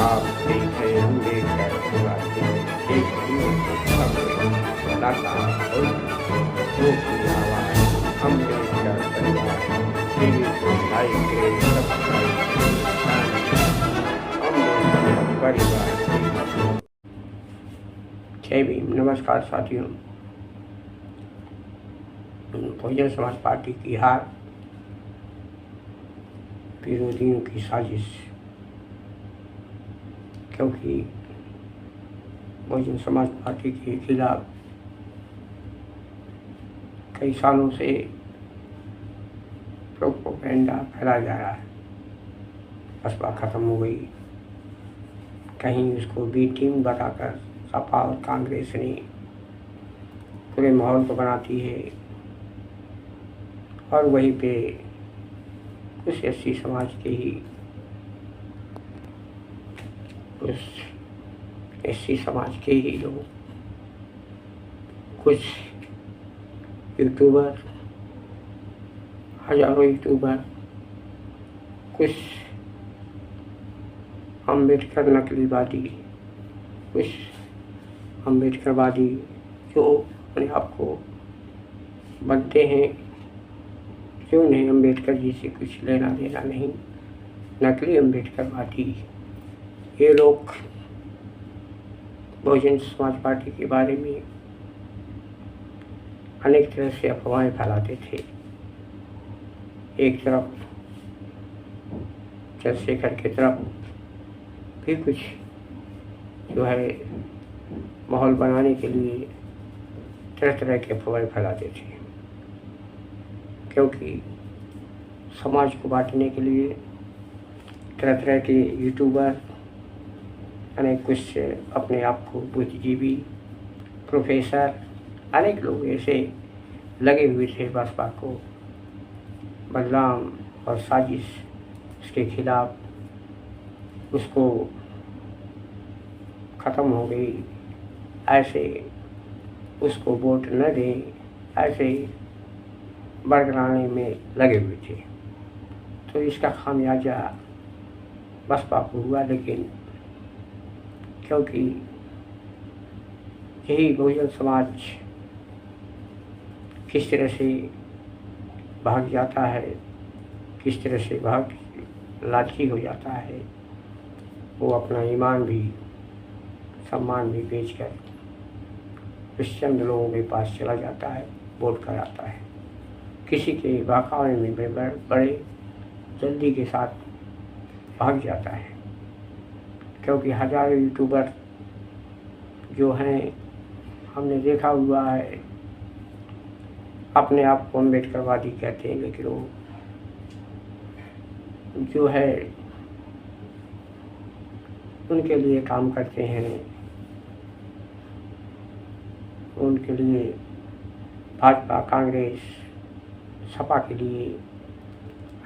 आप देख रहे अम्बेडकर परिवार के एक लगातार और जो की आवाज़ अम्बेडकर परिवार टीवी को लाइक करें, सब्सक्राइब अम्बेडकर परिवार। जय भीम। नमस्कार साथियों। बहुजन समाज पार्टी की हार विरोधियों की साजिश, क्योंकि बहुजन समाज पार्टी के खिलाफ कई सालों से प्रोपेगेंडा फैलाया जा रहा है। बसपा खत्म हो गई, कहीं उसको बी टीम बताकर सपा और कांग्रेस ने पूरे माहौल को बनाती है, और वहीं पे कुछ एससी समाज के ही लोग, कुछ यूट्यूबर, हजारों यूट्यूबर, कुछ अम्बेडकर नकलीवादी, कुछ अम्बेडकरवादी जो अपने आप को बनते हैं, जो उन्हें अम्बेडकर जी से कुछ लेना देना नहीं, नकली अम्बेडकरवादी, ये लोग बहुजन समाज पार्टी के बारे में अनेक तरह से अफवाहें फैलाते थे। एक तरफ चंद्रशेखर की तरफ भी कुछ जो है माहौल बनाने के लिए तरह तरह के अफवाहें फैलाते थे, क्योंकि समाज को बांटने के लिए तरह तरह के यूट्यूबर, अनेक कुछ अपने आप को बुद्धिजीवी, प्रोफेसर, अनेक लोग ऐसे लगे हुए थे बसपा को बदनाम और साजिश उसके खिलाफ, उसको ख़त्म हो गई, ऐसे उसको वोट न दें, ऐसे बरगलाने में लगे हुए थे। तो इसका खामियाजा बसपा को हुआ, लेकिन क्योंकि यही बहुजन समाज किस तरह से भाग जाता है, किस तरह से भाग लालची हो जाता है, वो अपना ईमान भी, सम्मान भी बेचकर कुछ चंद लोगों के पास चला जाता है, वोट कराता है। किसी के बहकावे में बड़े जल्दी के साथ भाग जाता है, क्योंकि हजारों यूट्यूबर जो हैं, हमने देखा हुआ है, अपने आप को अम्बेडकरवादी कहते हैं, लेकिन वो जो है उनके लिए काम करते हैं, उनके लिए भाजपा, कांग्रेस, सपा के लिए,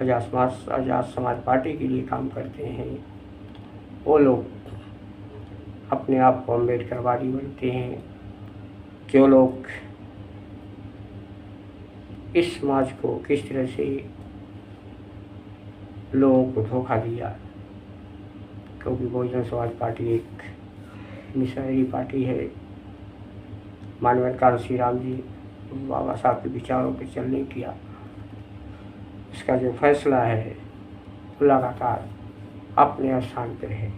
आजाद समाज पार्टी के लिए काम करते हैं। वो लोग अपने आप को अम्बेडकरवादी बनते हैं। जो लोग इस समाज को किस तरह से लोगों को धोखा दिया, क्योंकि बहुजन समाज पार्टी एक मिशनरी पार्टी है। मानवता श्री राम जी बाबा साहब के विचारों पर चलने किया, इसका जो फैसला है वो लगातार अपने स्थान पर है।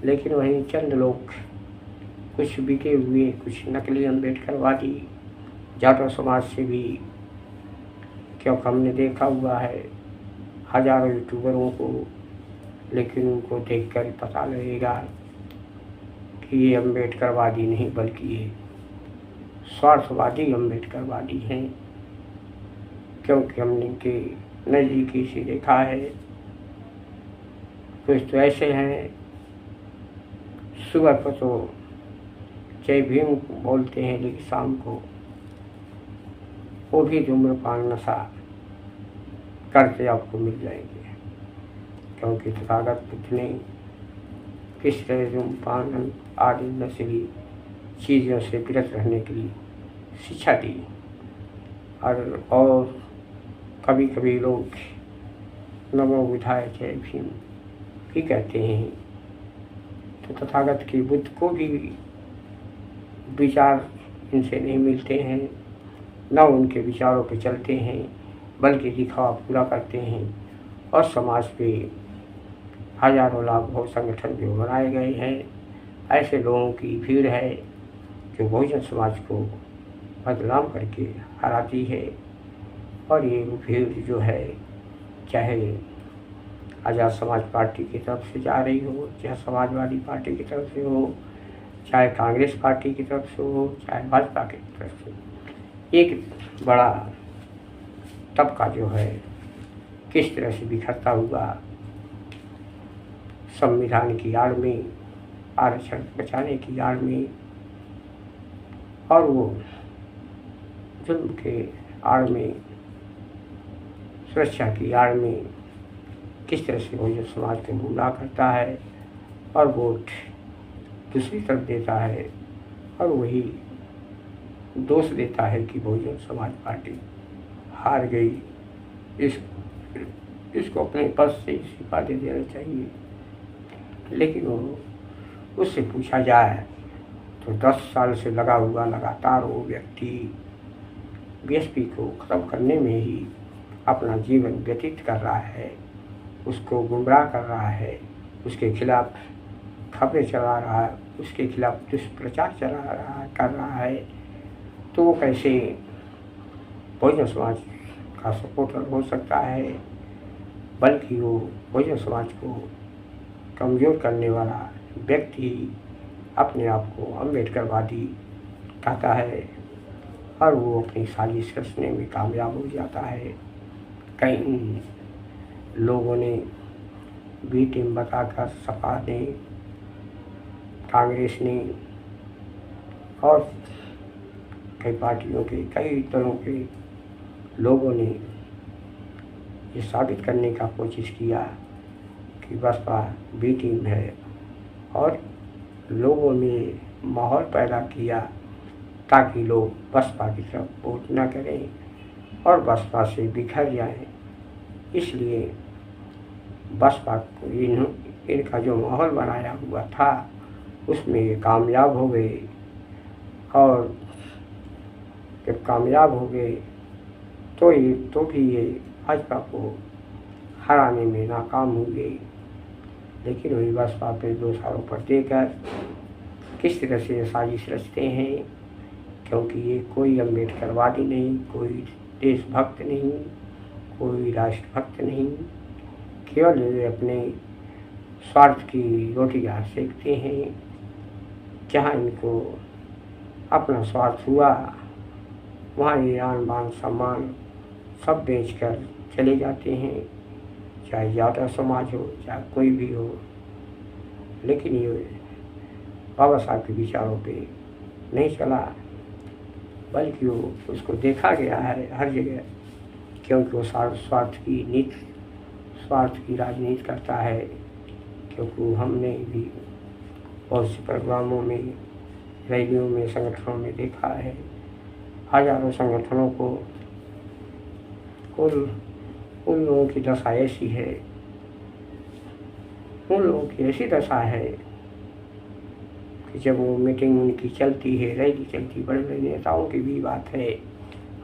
लेकिन वहीं चंद लोग, कुछ बिके हुए, कुछ नकली अम्बेडकरवादी जाटव समाज से भी, क्योंकि हमने देखा हुआ है हजारों यूट्यूबरों को, लेकिन उनको देखकर पता लगेगा कि ये अम्बेडकरवादी नहीं, बल्कि ये स्वार्थवादी अम्बेडकरवादी हैं, क्योंकि हमने इनके नज़दीकी से देखा है। कुछ तो ऐसे हैं, सुबह को तो जय भीम बोलते हैं, लेकिन शाम को वो भी धूम्रपान नशा करते आपको मिल जाएंगे, क्योंकि तथागत बुद्ध ने किस तरह धूम्रपान आदि नशीली चीज़ों से विरत रहने के लिए शिक्षा दी। और कभी कभी लोग नमो बुद्धाय जय भीम भी कहते हैं, तो तथागत के बुद्ध को भी विचार इनसे नहीं मिलते हैं, न उनके विचारों पे चलते हैं, बल्कि दिखावा पूरा करते हैं। और समाज पे हजारों लाखों संगठन जो बनाए गए हैं, ऐसे लोगों की भीड़ है जो बहुजन समाज को बदनाम करके हराती है। और ये भीड़ जो है, चाहे आज़ाद समाज पार्टी की तरफ से जा रही हो, चाहे समाजवादी पार्टी की तरफ से हो, चाहे कांग्रेस पार्टी की तरफ से हो, चाहे भाजपा की तरफ से, एक बड़ा तबका जो है किस तरह से बिखरता हुआ संविधान की आड़ में, आरक्षण बचाने की आड़ में और वो जुल्म के आड़ में, सुरक्षा की आड़ में किस तरह से बहुजन समाज को गुमराह करता है और वोट दूसरी तरफ देता है, और वही दोष देता है कि बहुजन समाज पार्टी हार गई, इसको अपने पद से इस्तीफा दे देना चाहिए। लेकिन वो उससे पूछा जाए तो 10 साल से लगा हुआ लगातार वो व्यक्ति बीएसपी को ख़त्म करने में ही अपना जीवन व्यतीत कर रहा है, उसको गुमराह कर रहा है, उसके खिलाफ खबरें चला रहा है, उसके खिलाफ दुष्प्रचार कर रहा है, तो वो कैसे बहुजन समाज का सपोर्टर हो सकता है? बल्कि वो बहुजन समाज को कमज़ोर करने वाला व्यक्ति अपने आप को अम्बेडकरवादी कहता है और वो अपनी साजिश रचने में कामयाब हो जाता है। कई लोगों ने बी टीम बताकर, सपा ने, कांग्रेस ने और कई पार्टियों के, कई दलों के लोगों ने ये साबित करने का कोशिश किया कि बसपा बी टीम है, और लोगों में माहौल पैदा किया ताकि लोग बसपा की तरफ वोट न करें और बसपा से बिखर जाएं। इसलिए बसपा को इनका जो माहौल बनाया हुआ था उसमें ये कामयाब हो गए, और जब कामयाब हो गए तो भी ये भाजपा को हराने में नाकाम हुए। लेकिन वही बसपा पे 2 सालों पर देकर किस तरह से ये साजिश रचते हैं, क्योंकि ये कोई अम्बेडकरवादी नहीं, कोई देशभक्त नहीं, कोई राष्ट्रभक्त नहीं, केवल ये अपने स्वार्थ की रोटियां सेकते हैं। जहाँ इनको अपना स्वार्थ हुआ वहाँ ये आन बान सम्मान सब बेचकर चले जाते हैं, चाहे यादव समाज हो, चाहे कोई भी हो। लेकिन ये बाबा साहब के विचारों पे नहीं चला, बल्कि वो उसको देखा गया है हर जगह, क्योंकि वो स्वार्थ की राजनीति करता है। क्योंकि हमने भी बहुत से प्रोग्रामों में, रैलियों में, संगठनों में देखा है, हजारों संगठनों को उन लोगों की दशा ऐसी है, उन लोगों की ऐसी दशा है कि जब वो मीटिंग उनकी चलती है, रैली चलती, बड़े बड़े नेताओं की भी बात है,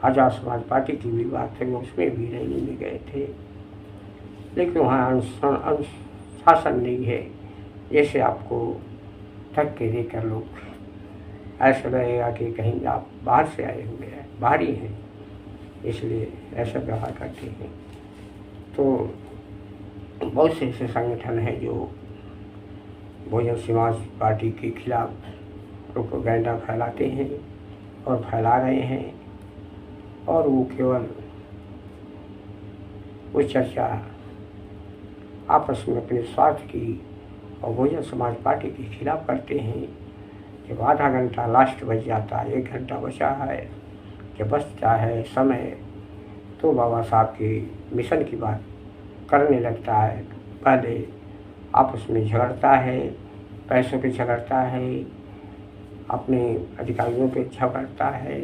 आज़ाद समाज पार्टी की भी बात है, वो उसमें भी रैली में गए थे, लेकिन वहाँ अनुशासन नहीं है। जैसे आपको धक्के देकर लोग ऐसा लगेगा कि कहीं आप बाहर से आए हुए हैं, बाहरी हैं, इसलिए ऐसा व्यवहार करते हैं। तो बहुत से ऐसे संगठन हैं जो बहुजन समाज पार्टी के खिलाफ प्रोपेगेंडा फैलाते हैं और फैला रहे हैं, और वो केवल वो चर्चा आपस में अपने स्वार्थ की और बहुजन समाज पार्टी के खिलाफ करते हैं। जब आधा घंटा लास्ट बच जाता है, 1 घंटा बचा है, जब बचता है समय, तो बाबा साहब के मिशन की बात करने लगता है। पहले आपस में झगड़ता है, पैसों पे झगड़ता है, अपने अधिकारियों पे झगड़ता है,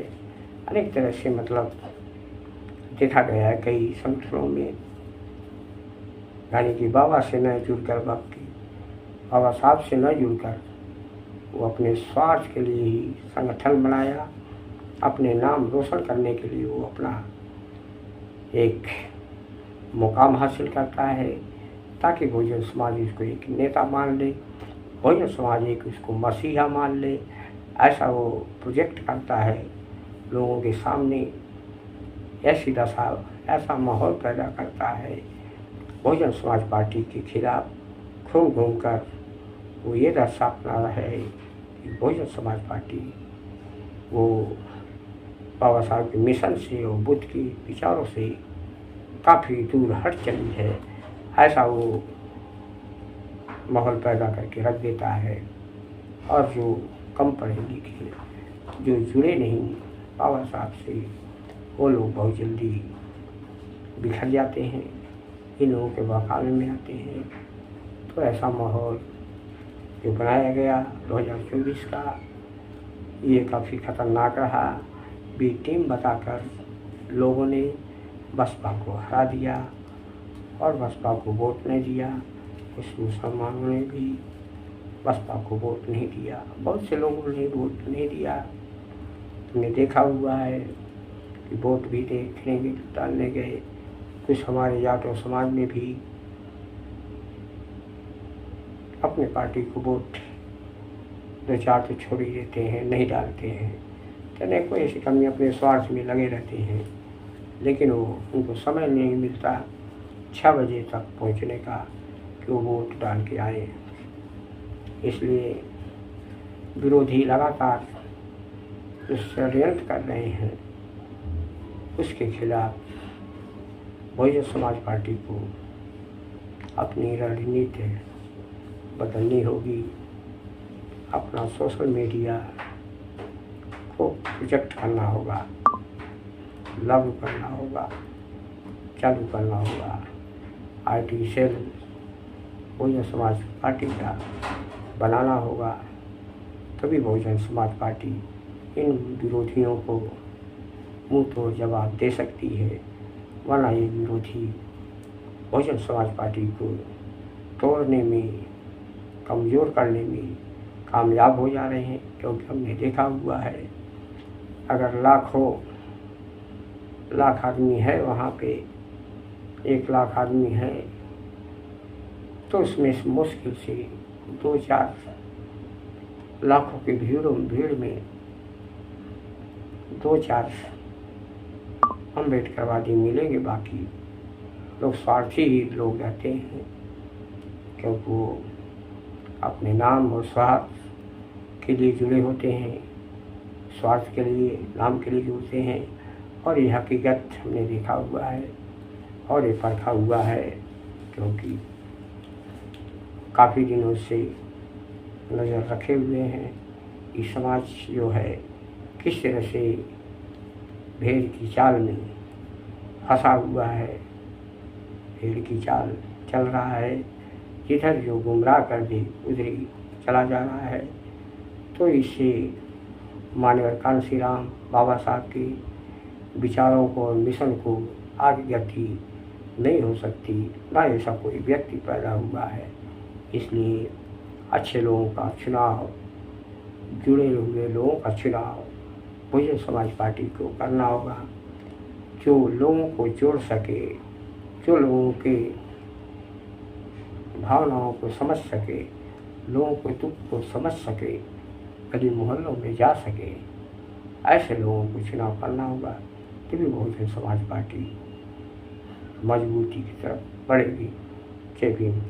अनेक तरह से मतलब देखा गया है कई संगठनों में। यानी कि बाबा से न जुड़कर भक्ति, बाबा साहब से न जुड़कर वो अपने स्वार्थ के लिए ही संगठन बनाया, अपने नाम रोशन करने के लिए वो अपना एक मुकाम हासिल करता है, ताकि बहुजन समाज इसको एक नेता मान ले, बहुजन समाज एक उसको मसीहा मान ले। ऐसा वो प्रोजेक्ट करता है लोगों के सामने, ऐसी दशा, ऐसा माहौल पैदा करता है। बहुजन समाज पार्टी के खिलाफ घूम घूम कर वो ये दर्शाता है कि बहुजन समाज पार्टी वो बाबा साहब के मिशन से और बुद्ध के विचारों से काफ़ी दूर हट चली है। ऐसा वो माहौल पैदा करके रख देता है। और जो कम पढ़े लिखे, जो जुड़े नहीं बाबा साहब से, वो लोग बहुत जल्दी बिखर जाते हैं, इन लोगों के बहकावे में आते हैं। तो ऐसा माहौल जो बनाया गया 2024 का, ये काफ़ी ख़तरनाक रहा। बी टीम बताकर लोगों ने बसपा को हरा दिया और बसपा को वोट नहीं दिया। कुछ मुसलमानों ने भी बसपा को वोट नहीं दिया, बहुत से लोगों ने वोट नहीं दिया। तुमने देखा हुआ है कि वोट भी देखने डालने गए कुछ हमारे जाटों समाज में भी अपने पार्टी को वोट 2-4 तो छोड़ ही देते हैं, नहीं डालते हैं। कहने कोई ऐसी कमी अपने स्वार्थ में लगे रहते हैं, लेकिन वो उनको समय नहीं मिलता 6 बजे तक पहुंचने का कि वो वोट डाल के आए। इसलिए विरोधी लगातार जो षड्यंत्र कर रहे हैं उसके खिलाफ बहुजन समाज पार्टी को अपनी रणनीति बदलनी होगी। अपना सोशल मीडिया को प्रोजेक्ट करना होगा, लागू करना होगा, चालू करना होगा। IT cell Bahujan Samaj party का बनाना होगा, तभी बहुजन समाज पार्टी इन विरोधियों को मुंह तोड़ जवाब दे सकती है। वरना ये विरोधी बहुजन समाज पार्टी को तोड़ने में, कमज़ोर करने में कामयाब हो जा रहे हैं। क्योंकि हमने देखा हुआ है, अगर लाख आदमी है वहाँ पे, 1 लाख आदमी है, तो उसमें से मुश्किल से 2-4 लाखों की भीड़ में 2-4 अम्बेडकरवादी मिलेंगे। बाकी लोग स्वार्थी ही लोग रहते हैं, क्योंकि वो अपने नाम और स्वार्थ के लिए जुड़े होते हैं, स्वार्थ के लिए, नाम के लिए जुड़ते हैं। और ये हकीकत हमने देखा हुआ है और ये परखा हुआ है, क्योंकि काफ़ी दिनों से नज़र रखे हुए हैं कि समाज जो है किस तरह से भेड़ की चाल में फंसा हुआ है। भेड़ की चाल चल रहा है, जिधर जो गुमराह कर दे उधर ही चला जा रहा है। तो इससे माननीय कान्शी राम बाबा साहब के विचारों को और मिशन को आगे गति नहीं हो सकती, ना ऐसा कोई व्यक्ति पैदा हुआ है। इसलिए अच्छे लोगों का चुनाव, जुड़े हुए लोगों का चुनाव बहुजन समाज पार्टी को करना होगा, जो लोगों को जोड़ सके, जो लोगों के भावनाओं को समझ सके, लोगों को दुख को समझ सके, गली मोहल्लों में जा सके। ऐसे लोगों को चुनाव करना होगा, तभी बहुजन समाज पार्टी मजबूती की तरफ बढ़ेगी। जय भीम।